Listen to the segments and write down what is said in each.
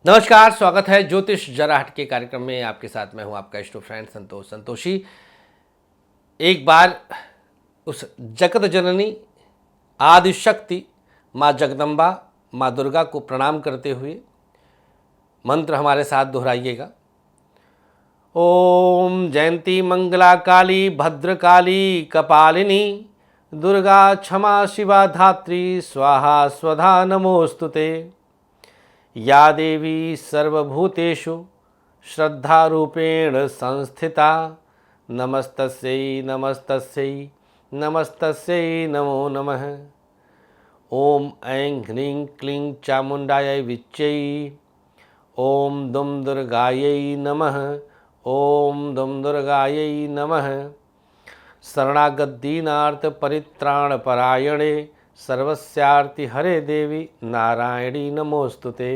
नमस्कार, स्वागत है ज्योतिष जरा हट के कार्यक्रम में। आपके साथ मैं हूं आपका इष्ट फ्रेंड संतोषी। एक बार उस जगत जननी आदि शक्ति माँ जगदम्बा माँ दुर्गा को प्रणाम करते हुए मंत्र हमारे साथ दोहराइएगा। ओम जयंती मंगला काली भद्रकाली कपालिनी दुर्गा क्षमा शिवा धात्री स्वाहा स्वधा नमोस्तुते। या देवी सर्वभूतेषु श्रद्धारूपेण संस्थिता नमस्तस्यै नमस्तस्यै नमस्तस्यै नमो नमः। ओम ऐं ह्रीं क्लीं चामुण्डायै विच्चै। ओम दुम दुर्गायै नमः। ओम दुम दुर्गायै नमः। शरणागत परित्राण परायणे सर्वस्यार्ति हरे देवी नारायणी नमोस्तुते।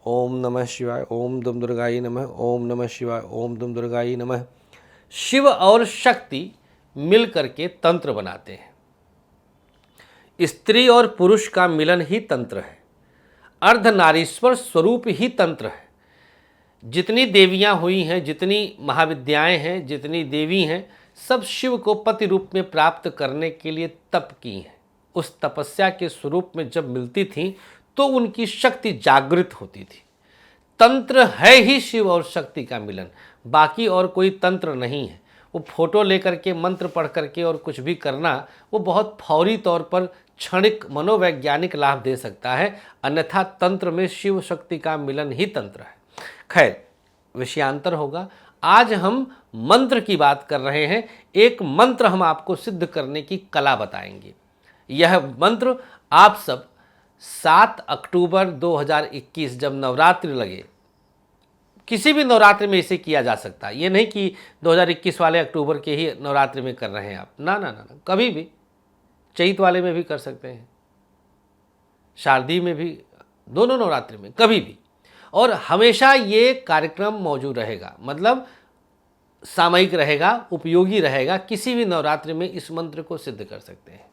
ओम नमः शिवाय। ओम दुम दुर्गाय नमः। ओम नमः शिवाय। ओम दुम दुर्गाय नमः। शिव और शक्ति मिल करके तंत्र बनाते हैं। स्त्री और पुरुष का मिलन ही तंत्र है। अर्धनारीश्वर स्वरूप ही तंत्र है। जितनी देवियां हुई हैं, जितनी महाविद्याएं हैं, जितनी देवी हैं, सब शिव को पति रूप में प्राप्त करने के लिए तप की हैं। उस तपस्या के स्वरूप में जब मिलती थी तो उनकी शक्ति जागृत होती थी। तंत्र है ही शिव और शक्ति का मिलन, बाकी और कोई तंत्र नहीं है। वो फोटो लेकर के मंत्र पढ़ करके और कुछ भी करना वो बहुत फौरी तौर पर क्षणिक मनोवैज्ञानिक लाभ दे सकता है, अन्यथा तंत्र में शिव शक्ति का मिलन ही तंत्र है। खैर, विषयांतर होगा। आज हम मंत्र की बात कर रहे हैं। एक मंत्र हम आपको सिद्ध करने की कला बताएंगे। यह मंत्र आप सब 7 अक्टूबर 2021 जब नवरात्रि लगे, किसी भी नवरात्रि में इसे किया जा सकता है। ये नहीं कि 2021 वाले अक्टूबर के ही नवरात्रि में कर रहे हैं आप, ना ना ना ना, कभी भी चैत वाले में भी कर सकते हैं, शारदीय में भी, दोनों नवरात्रि में कभी भी। और हमेशा ये कार्यक्रम मौजूद रहेगा, मतलब सामयिक रहेगा, उपयोगी रहेगा। किसी भी नवरात्रि में इस मंत्र को सिद्ध कर सकते हैं।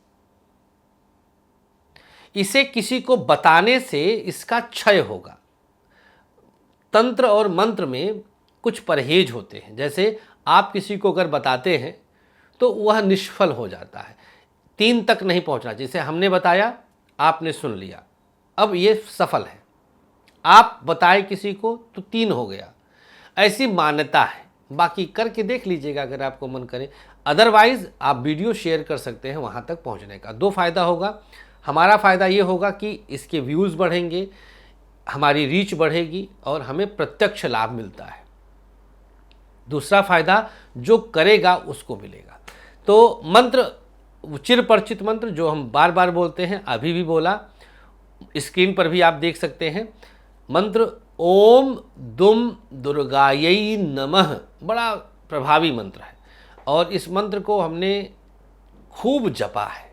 इसे किसी को बताने से इसका क्षय होगा। तंत्र और मंत्र में कुछ परहेज होते हैं। जैसे आप किसी को अगर बताते हैं तो वह निष्फल हो जाता है। 3 तक नहीं पहुंचना। जैसे हमने बताया, आपने सुन लिया, अब ये सफल है। आप बताए किसी को तो 3 हो गया, ऐसी मान्यता है। बाकी करके देख लीजिएगा अगर आपको मन करे। अदरवाइज आप वीडियो शेयर कर सकते हैं वहाँ तक पहुँचने का। 2 फायदा होगा। हमारा फ़ायदा ये होगा कि इसके व्यूज़ बढ़ेंगे, हमारी रीच बढ़ेगी और हमें प्रत्यक्ष लाभ मिलता है। दूसरा फ़ायदा, जो करेगा उसको मिलेगा। तो मंत्र, चिरपरिचित मंत्र जो हम बार बार बोलते हैं, अभी भी बोला, स्क्रीन पर भी आप देख सकते हैं। मंत्र ओम दुम दुर्गायै नमः बड़ा प्रभावी मंत्र है और इस मंत्र को हमने खूब जपा है।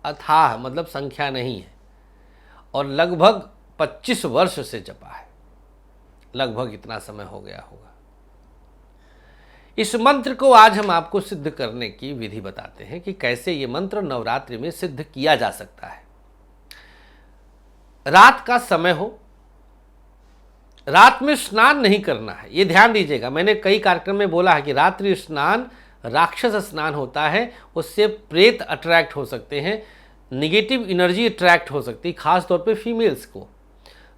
अथाह मतलब संख्या नहीं है, और लगभग 25 वर्ष से जपा है। लगभग इतना समय हो गया होगा। इस मंत्र को आज हम आपको सिद्ध करने की विधि बताते हैं कि कैसे ये मंत्र नवरात्रि में सिद्ध किया जा सकता है। रात का समय हो, रात में स्नान नहीं करना है, ये ध्यान दीजिएगा। मैंने कई कार्यक्रम में बोला है कि रात्रि स्नान राक्षस स्नान होता है। उससे प्रेत अट्रैक्ट हो सकते हैं, निगेटिव एनर्जी अट्रैक्ट हो सकती है, खास तौर पे फीमेल्स को।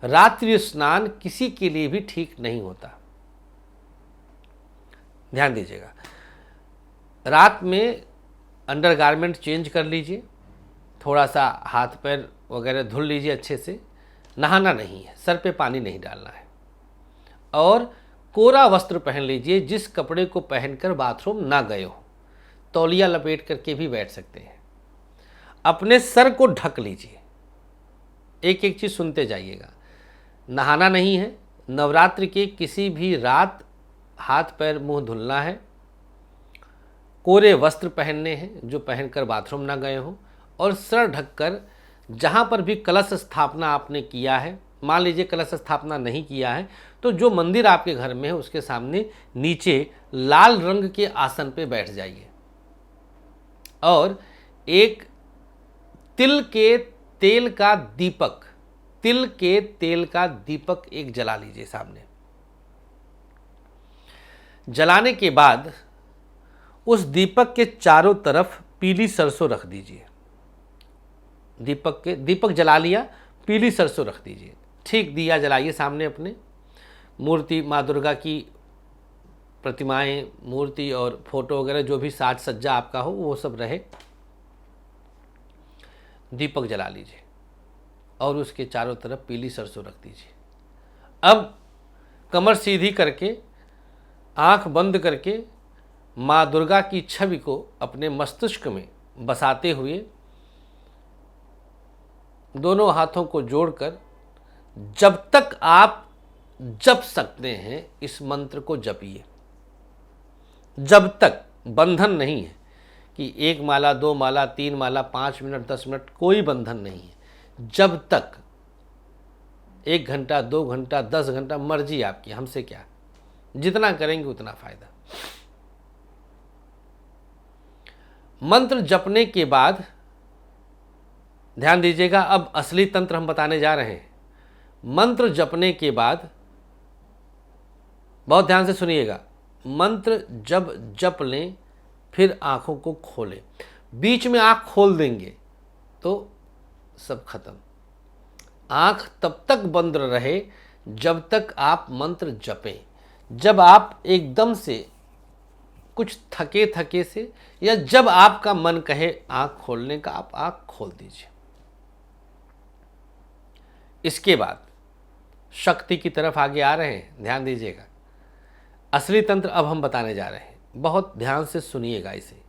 रात्रि स्नान किसी के लिए भी ठीक नहीं होता, ध्यान दीजिएगा। रात में अंडरगारमेंट चेंज कर लीजिए, थोड़ा सा हाथ पैर वगैरह धुल लीजिए अच्छे से। नहाना नहीं है, सर पे पानी नहीं डालना है, और कोरा वस्त्र पहन लीजिए। जिस कपड़े को पहनकर बाथरूम ना गए हो, तौलिया लपेट करके भी बैठ सकते हैं। अपने सर को ढक लीजिए। एक एक चीज़ सुनते जाइएगा। नहाना नहीं है। नवरात्रि के किसी भी रात हाथ पैर मुंह धुलना है। कोरे वस्त्र पहनने हैं जो पहनकर बाथरूम ना गए हों, और सर ढककर जहाँ पर भी कलश स्थापना आपने किया है, मान लीजिए कलश स्थापना नहीं किया है, तो जो मंदिर आपके घर में है उसके सामने नीचे लाल रंग के आसन पे बैठ जाइए और एक तिल के तेल का दीपक, तिल के तेल का दीपक एक जला लीजिए सामने। जलाने के बाद उस दीपक के चारों तरफ पीली सरसों रख दीजिए। दीपक जला लिया, पीली सरसों रख दीजिए। ठीक दिया जलाइए सामने अपने। मूर्ति, माँ दुर्गा की प्रतिमाएं, मूर्ति और फोटो वगैरह जो भी साज सज्जा आपका हो वो सब रहे। दीपक जला लीजिए और उसके चारों तरफ पीली सरसों रख दीजिए। अब कमर सीधी करके, आंख बंद करके माँ दुर्गा की छवि को अपने मस्तिष्क में बसाते हुए दोनों हाथों को जोड़कर जब तक आप जप सकते हैं इस मंत्र को जपिए। जब तक बंधन नहीं है कि 1 माला, 2 माला, 3 माला, 5 मिनट, 10 मिनट, कोई बंधन नहीं है। जब तक 1 घंटा, 2 घंटा, 10 घंटा, मर्जी आपकी, हमसे क्या। जितना करेंगे उतना फायदा। मंत्र जपने के बाद ध्यान दीजिएगा, अब असली तंत्र हम बताने जा रहे हैं। मंत्र जपने के बाद बहुत ध्यान से सुनिएगा, मंत्र जब जप लें फिर आंखों को खोलें। बीच में आंख खोल देंगे तो सब खत्म। आंख तब तक बंद रहे जब तक आप मंत्र जपें। जब आप एकदम से कुछ थके थके से, या जब आपका मन कहे आंख खोलने का, आप आंख खोल दीजिए। इसके बाद शक्ति की तरफ आगे आ रहे हैं, ध्यान दीजिएगा। असली तंत्र अब हम बताने जा रहे हैं, बहुत ध्यान से सुनिएगा, इसे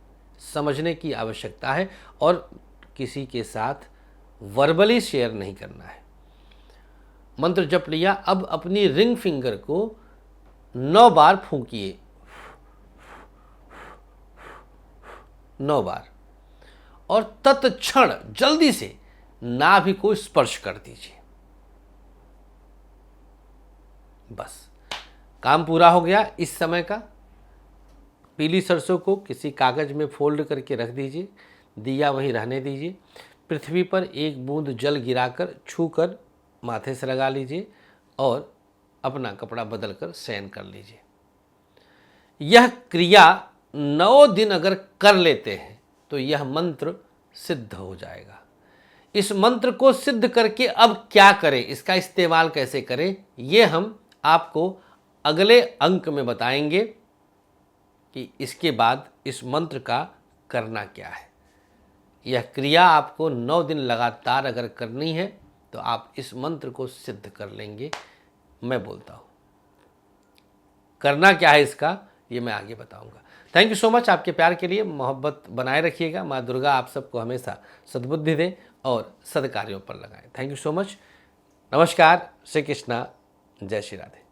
समझने की आवश्यकता है और किसी के साथ वर्बली शेयर नहीं करना है। मंत्र जप लिया, अब अपनी रिंग फिंगर को 9 बार फूंकिए, 9 बार, और तत्क्षण जल्दी से नाभि को स्पर्श कर दीजिए। बस काम पूरा हो गया। इस समय का पीली सरसों को किसी कागज में फोल्ड करके रख दीजिए, दिया वहीं रहने दीजिए। पृथ्वी पर 1 बूंद जल गिराकर छूकर माथे से लगा लीजिए और अपना कपड़ा बदलकर शयन कर लीजिए। यह क्रिया 9 दिन अगर कर लेते हैं तो यह मंत्र सिद्ध हो जाएगा। इस मंत्र को सिद्ध करके अब क्या करें, इसका इस्तेमाल कैसे करें, ये हम आपको अगले अंक में बताएंगे कि इसके बाद इस मंत्र का करना क्या है। यह क्रिया आपको 9 दिन लगातार अगर करनी है तो आप इस मंत्र को सिद्ध कर लेंगे। मैं बोलता हूँ करना क्या है इसका, ये मैं आगे बताऊंगा। Thank you so much. आपके प्यार के लिए मोहब्बत बनाए रखिएगा। माँ दुर्गा आप सबको हमेशा सद्बुद्धि दें और सदकार्यों पर लगाएं। Thank you so much. नमस्कार। श्री कृष्णा। जय श्री राधे।